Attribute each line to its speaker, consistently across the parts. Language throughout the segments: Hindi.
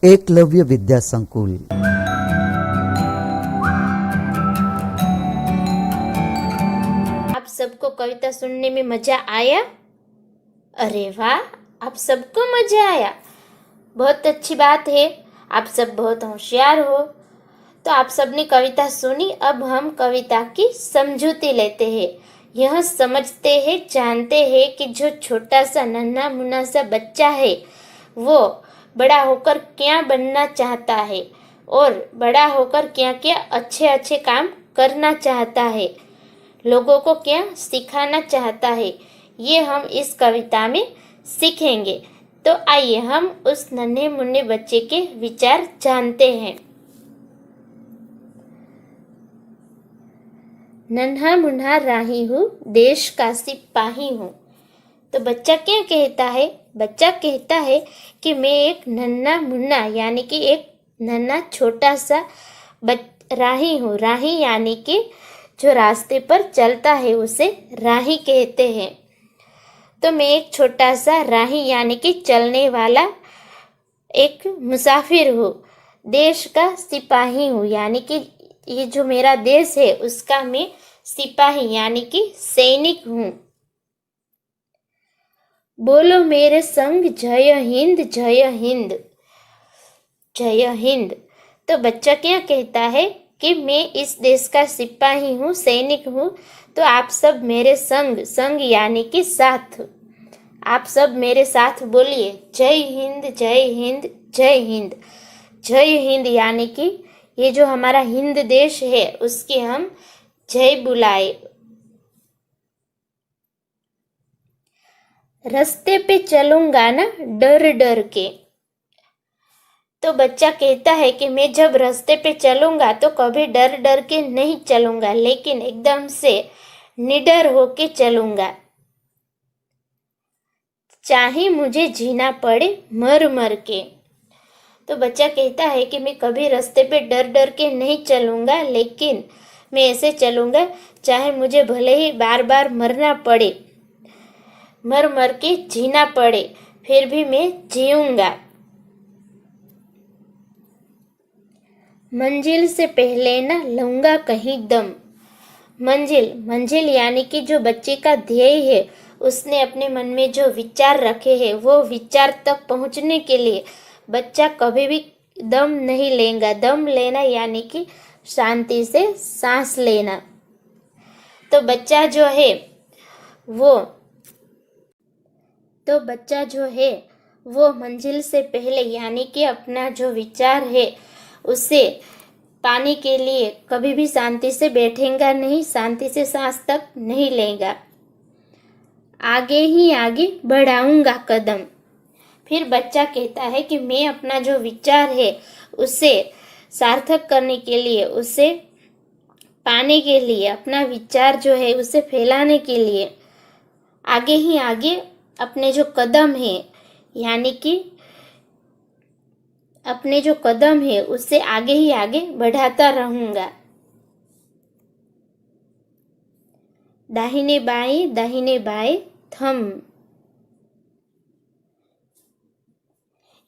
Speaker 1: एकलव्य विद्या संकुल।
Speaker 2: आप सबको कविता सुनने में मजा आया? अरे वाह, आप सबको मजा आया, बहुत अच्छी बात है। आप सब बहुत होशियार हो। तो आप सबने कविता सुनी, अब हम कविता की समझूती लेते हैं। यह समझते हैं, जानते हैं कि जो छोटा सा नन्हा मुन्ना सा बच्चा है वो बड़ा होकर क्या बनना चाहता है और बड़ा होकर क्या क्या अच्छे अच्छे काम करना चाहता है, लोगों को क्या सिखाना चाहता है, ये हम इस कविता में सीखेंगे। तो आइए हम उस नन्हे मुन्ने बच्चे के विचार जानते हैं। नन्हा मुन्ना राही हूँ, देश का सिपाही हूँ। तो बच्चा क्या कहता है? बच्चा कहता है कि मैं एक नन्हा मुन्ना यानी कि एक नन्हा छोटा सा राही हूँ। राही यानी कि जो रास्ते पर चलता है उसे राही कहते हैं। तो मैं एक छोटा सा राही यानी कि चलने वाला एक मुसाफिर हूँ। देश का सिपाही हूँ यानी कि ये जो मेरा देश है उसका मैं सिपाही यानी कि सैनिक हूँ। बोलो मेरे संग जय हिंद जय हिंद जय हिंद। तो बच्चा क्या कहता है कि मैं इस देश का सिपाही हूँ, सैनिक हूँ। तो आप सब मेरे संग, संग यानी कि साथ, आप सब मेरे साथ बोलिए जय हिंद जय हिंद जय हिंद। जय हिंद यानी कि ये जो हमारा हिंद देश है उसकी हम जय बुलाए। रास्ते पे चलूंगा ना डर डर के। तो बच्चा कहता है कि मैं जब रास्ते पे चलूंगा तो कभी डर डर के नहीं चलूंगा, लेकिन एकदम से निडर होके चलूंगा। चाहे मुझे जीना पड़े मर मर के। तो बच्चा कहता है कि मैं कभी रास्ते पे डर डर के नहीं चलूंगा, लेकिन मैं ऐसे चलूंगा चाहे मुझे भले ही बार बार मरना पड़े, मर मर के जीना पड़े, फिर भी मैं जीऊंगा। मंजिल से पहले ना लूंगा कहीं दम। मंजिल, मंजिल यानी कि जो बच्चे का ध्येय है, उसने अपने मन में जो विचार रखे हैं वो विचार तक पहुंचने के लिए बच्चा कभी भी दम नहीं लेगा। दम लेना यानी कि शांति से सांस लेना। तो बच्चा जो है वो तो बच्चा जो है वो मंजिल से पहले यानी कि अपना जो विचार है उसे पाने के लिए कभी भी शांति से बैठेगा नहीं, शांति से सांस तक नहीं लेगा। आगे ही आगे बढ़ाऊंगा कदम। फिर बच्चा कहता है कि मैं अपना जो विचार है उसे सार्थक करने के लिए, उसे पाने के लिए, अपना विचार जो है उसे फैलाने के लिए आगे ही आगे अपने जो कदम है यानी कि अपने जो कदम है उससे आगे ही आगे बढ़ाता रहूंगा। दाहिने बाएं थम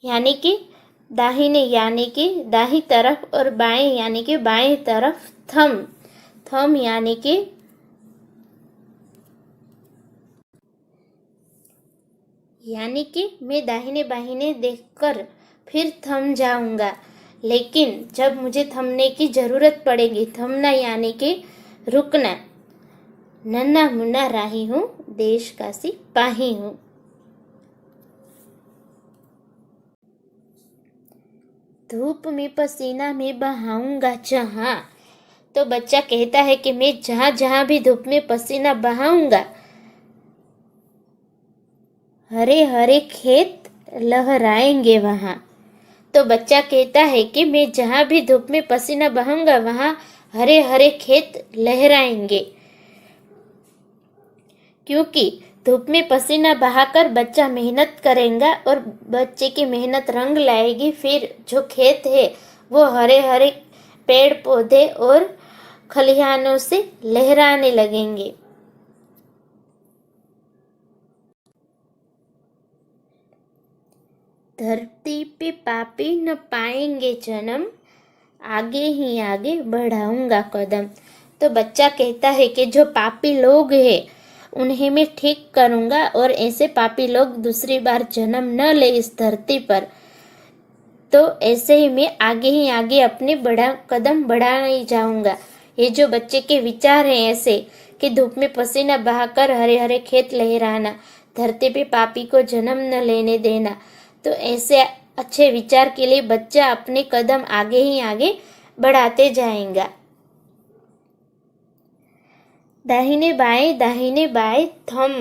Speaker 2: यानी कि दाहिने यानी कि दाहिनी तरफ और बाएं यानी कि बाएं तरफ थम। थम यानी कि मैं दाहिने बाहिने देखकर फिर थम जाऊंगा, लेकिन जब मुझे थमने की जरूरत पड़ेगी, थमना यानी कि रुकना। नन्हा मुन्ना राही हूँ, देश का सिपाही हूँ। धूप में पसीना में बहाऊंगा जहां। तो बच्चा कहता है कि मैं जहां जहां भी धूप में पसीना बहाऊंगा, हरे हरे खेत लहराएंगे वहां। तो बच्चा कहता है कि मैं जहां भी धूप में पसीना बहाऊंगा वहां हरे हरे खेत लहराएंगे, क्योंकि धूप में पसीना बहाकर बच्चा मेहनत करेगा और बच्चे की मेहनत रंग लाएगी। फिर जो खेत है वो हरे हरे पेड़ पौधे और खलिहानों से लहराने लगेंगे। धरती पे पापी न पाएंगे जन्म, आगे ही आगे बढ़ाऊंगा कदम। तो बच्चा कहता है कि जो पापी लोग हैं उन्हें मैं ठीक करूंगा और ऐसे पापी लोग दूसरी बार जन्म न ले इस धरती पर। तो ऐसे ही मैं आगे ही आगे अपने बड़ा कदम बढ़ा ही जाऊंगा। ये जो बच्चे के विचार हैं ऐसे कि धूप में पसीना बहाकर हरे हरे खेत लहराना, धरती पे पापी को जन्म न लेने देना, तो ऐसे अच्छे विचार के लिए बच्चा अपने कदम आगे ही आगे बढ़ाते जाएगा। दाहिने बाएं थम,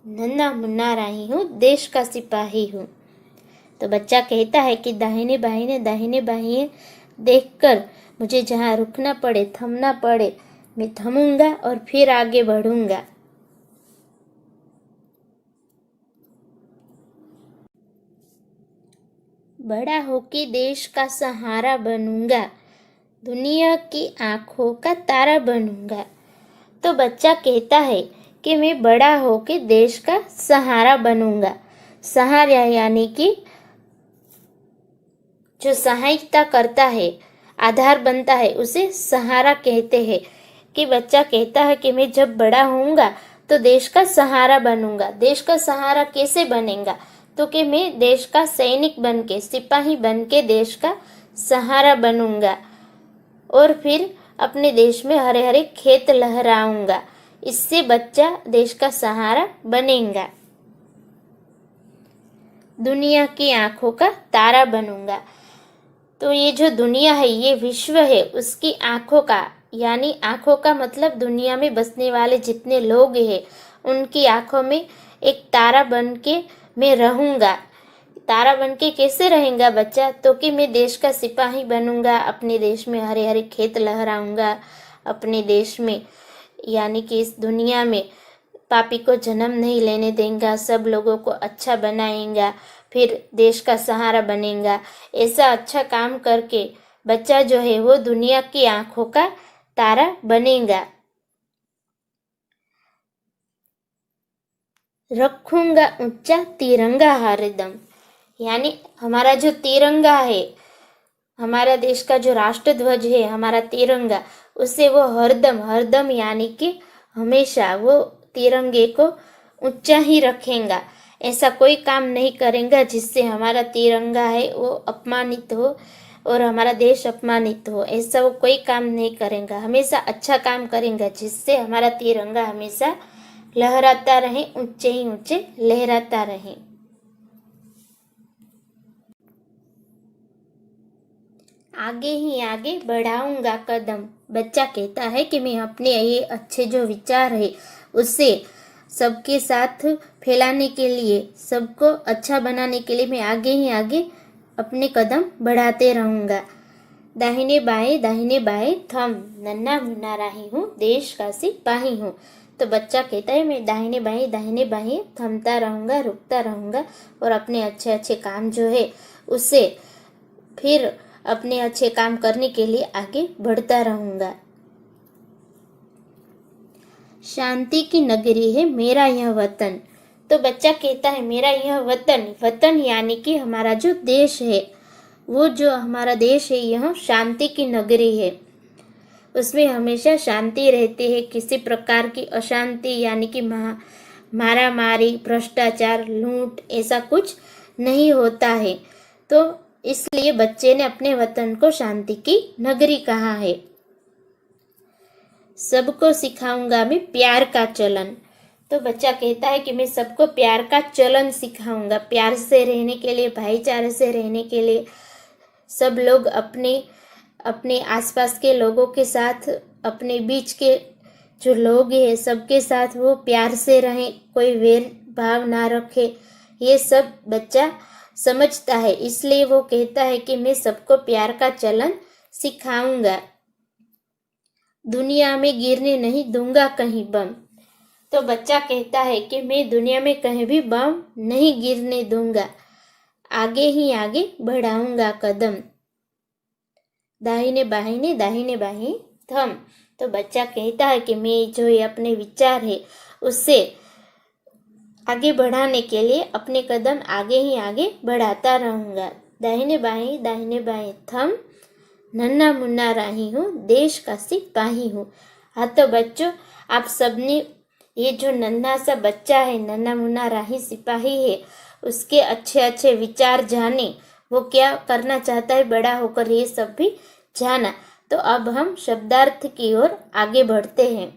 Speaker 2: नन्हा मुन्ना राही हूँ, देश का सिपाही हूँ। तो बच्चा कहता है कि दाहिने बाएं देखकर मुझे जहाँ रुकना पड़े, थमना पड़े, मैं थमूंगा और फिर आगे बढ़ूंगा। बड़ा होके देश का सहारा बनूंगा, दुनिया की आंखों का तारा बनूंगा। तो बच्चा कहता है कि मैं बड़ा होके देश का सहारा बनूंगा। सहारा यानी कि जो सहायता करता है, आधार बनता है, उसे सहारा कहते हैं। कि बच्चा कहता है कि मैं जब बड़ा होऊंगा तो देश का सहारा बनूंगा। देश का सहारा कैसे बनेगा? तो कि मैं देश का सैनिक बनके, सिपाही बनके देश का सहारा बनूंगा और फिर अपने देश में हरे हरे खेत लहराऊंगा। इससे बच्चा देश का सहारा बनेगा। दुनिया की आंखों का तारा बनूंगा। तो ये जो दुनिया है, ये विश्व है, उसकी आंखों का, यानी आंखों का मतलब दुनिया में बसने वाले जितने लोग हैं उनकी आंखों में एक तारा बन के मैं रहूंगा। तारा बन के कैसे रहेगा बच्चा? तो कि मैं देश का सिपाही बनूंगा, अपने देश में हरे हरे खेत लहराऊंगा, अपने देश में यानी कि इस दुनिया में पापी को जन्म नहीं लेने देगा, सब लोगों को अच्छा बनाएगा, फिर देश का सहारा बनेगा। ऐसा अच्छा काम करके बच्चा जो है वो दुनिया की आंखों का तारा बनेगा। रखूंगा ऊंचा तिरंगा हरदम, यानी हमारा जो तिरंगा है, हमारा देश का जो राष्ट्र ध्वज है, हमारा तिरंगा, उसे वो हरदम, हरदम यानी कि हमेशा वो तिरंगे को ऊंचा ही रखेगा। ऐसा कोई काम नहीं करेगा जिससे हमारा तिरंगा है वो अपमानित हो और हमारा देश अपमानित हो। ऐसा वो कोई काम नहीं करेगा। हमेशा अच्छा काम करेगा जिससे हमारा तिरंगा हमेशा लहराता रहे, ऊंचे ही ऊंचे लहराता रहे। आगे ही आगे बढ़ाऊंगा कदम। बच्चा कहता है कि मैं अपने ये अच्छे जो विचार है उससे सबके साथ फैलाने के लिए, सबको अच्छा बनाने के लिए मैं आगे ही आगे अपने कदम बढ़ाते रहूंगा। दाहिने बाएं थम, नन्हा मुन्ना राही हूँ, देश का सिपाही हूँ। तो बच्चा कहता है मैं दाहिने बाएं थमता रहूंगा, रुकता रहूंगा और अपने अच्छे अच्छे काम जो है उससे फिर अपने अच्छे काम करने के लिए आगे बढ़ता रहूंगा। शांति की नगरी है मेरा यह वतन। तो बच्चा कहता है मेरा यह वतन, वतन यानी कि हमारा जो देश है, वो जो हमारा देश है यह शांति की नगरी है। उसमें हमेशा शांति रहती है, किसी प्रकार की अशांति यानी कि मारा मारी, भ्रष्टाचार, लूट ऐसा कुछ नहीं होता है। तो इसलिए बच्चे ने अपने वतन को शांति की नगरी कहा है। सबको सिखाऊंगा मैं प्यार का चलन। तो बच्चा कहता है कि मैं सबको प्यार का चलन सिखाऊंगा। प्यार से रहने के लिए, भाईचारे से रहने के लिए, सब लोग अपने अपने आसपास के लोगों के साथ, अपने बीच के जो लोग हैं सबके साथ वो प्यार से रहें, कोई वेर भाव ना रखे। ये सब बच्चा समझता है, इसलिए वो कहता है कि मैं सबको प्यार का चलन सिखाऊंगा। दुनिया में गिरने नहीं दूंगा कहीं बम। तो बच्चा कहता है कि मैं दुनिया में कहीं भी बम नहीं गिरने दूंगा, आगे ही आगे बढ़ाऊंगा कदम। दाहिने बाएं थम। तो बच्चा कहता है कि मैं जो ये अपने विचार है उससे आगे बढ़ाने के लिए अपने कदम आगे ही आगे बढ़ाता रहूँगा। दाहिने बाएं थम, नन्हा मुन्ना राही हूँ, देश का सिपाही हूँ। हाँ तो बच्चों, आप सबने ये जो नन्हा सा बच्चा है, नन्हा मुन्ना राही सिपाही है, उसके अच्छे अच्छे विचार जाने, वो क्या करना चाहता है बड़ा होकर, ये सब भी जाना। तो अब हम शब्दार्थ की ओर आगे बढ़ते हैं।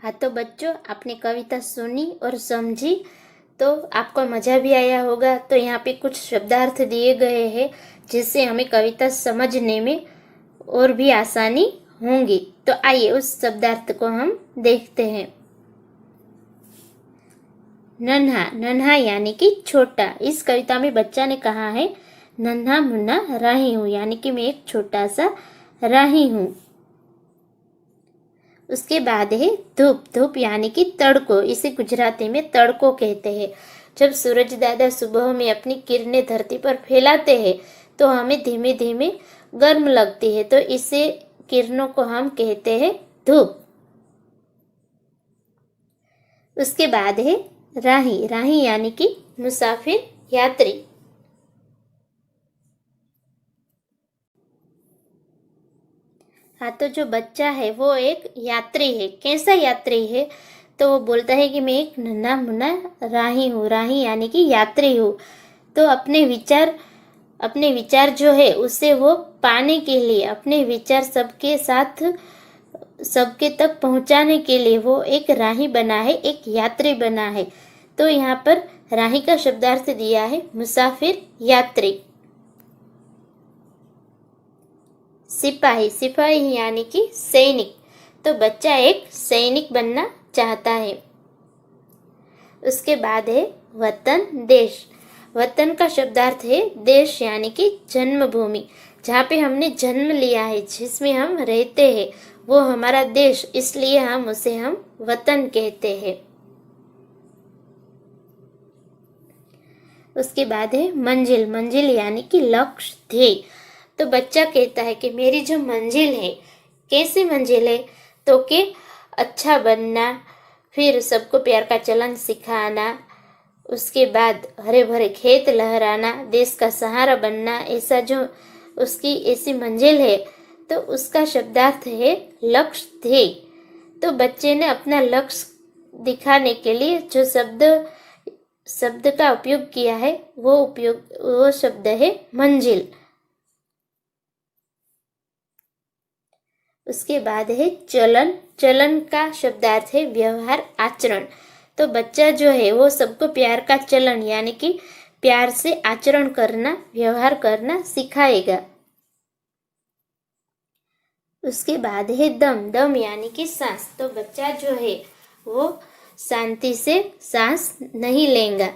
Speaker 2: हाँ तो बच्चों, आपने कविता सुनी और समझी तो आपको मज़ा भी आया होगा। तो यहाँ पे कुछ शब्दार्थ दिए गए हैं जिससे हमें कविता समझने में और भी आसानी होंगी। तो आइए उस शब्दार्थ को हम देखते हैं। नन्हा, नन्हा यानी कि छोटा। इस कविता में बच्चा ने कहा है नन्हा मुन्ना राही हूँ, यानी कि मैं एक छोटा सा राही हूँ। उसके बाद है धूप। धूप यानी कि तड़को, इसे गुजराती में तड़को कहते हैं। जब सूरज दादा सुबह में अपनी किरणें धरती पर फैलाते हैं तो हमें धीमे धीमे गर्म लगती है, तो इसे किरणों को हम कहते हैं धूप। उसके बाद है राही। राही यानी कि मुसाफिर, यात्री। हाँ तो जो बच्चा है वो एक यात्री है। कैसा यात्री है? तो वो बोलता है कि मैं एक नन्हा मुन्ना राही हूँ। राही यानी कि यात्री हूँ। तो अपने विचार जो है उसे वो पाने के लिए, अपने विचार सबके साथ सबके तक पहुंचाने के लिए वो एक राही बना है, एक यात्री बना है। तो यहाँ पर राही का शब्दार्थ दिया है मुसाफिर, यात्री। सिपाही। सिपाही यानी कि सैनिक। तो बच्चा एक सैनिक बनना चाहता है। उसके बाद है वतन, देश। वतन का शब्दार्थ है देश यानी कि जन्मभूमि। जहाँ पे हमने जन्म लिया है, जिसमें हम रहते हैं, वो हमारा देश, इसलिए हम वतन कहते हैं। उसके बाद है मंजिल। मंजिल यानी कि लक्ष्य, ध्येय। तो बच्चा कहता है कि मेरी जो मंजिल है, कैसी मंजिल है? तो कि अच्छा बनना, फिर सबको प्यार का चलन सिखाना, उसके बाद हरे भरे खेत लहराना, देश का सहारा बनना, ऐसा जो उसकी ऐसी मंजिल है, तो उसका शब्दार्थ है लक्ष्य, ध्येय। तो बच्चे ने अपना लक्ष्य दिखाने के लिए जो शब्द का उपयोग किया है, वो शब्द है मंजिल। उसके बाद है चलन। चलन का शब्दार्थ है व्यवहार, आचरण। तो बच्चा जो है वो सबको प्यार का चलन यानी कि प्यार से आचरण करना, व्यवहार करना सिखाएगा। उसके बाद है दम। दम यानी कि सांस। तो बच्चा जो है वो शांति से सांस नहीं लेगा।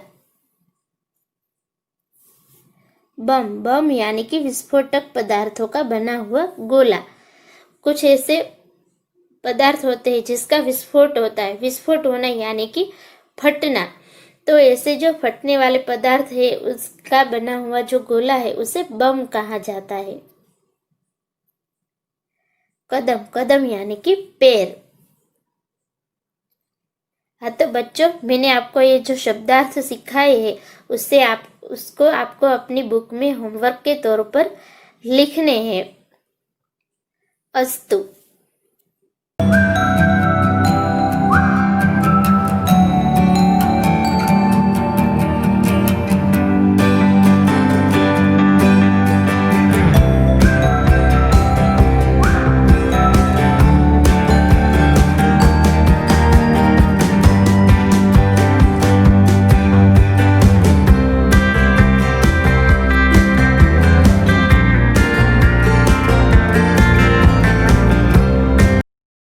Speaker 2: बम। बम यानी कि विस्फोटक पदार्थों का बना हुआ गोला। कुछ ऐसे पदार्थ होते हैं जिसका विस्फोट होता है। विस्फोट होना यानी कि फटना। तो ऐसे जो फटने वाले पदार्थ है उसका बना हुआ जो गोला है उसे बम कहा जाता है। कदम। कदम यानी कि पैर। हाँ तो बच्चों, मैंने आपको ये जो शब्दार्थ सिखाए हैं उसको आपको अपनी बुक में होमवर्क के तौर पर लिखने हैं। अस्तु।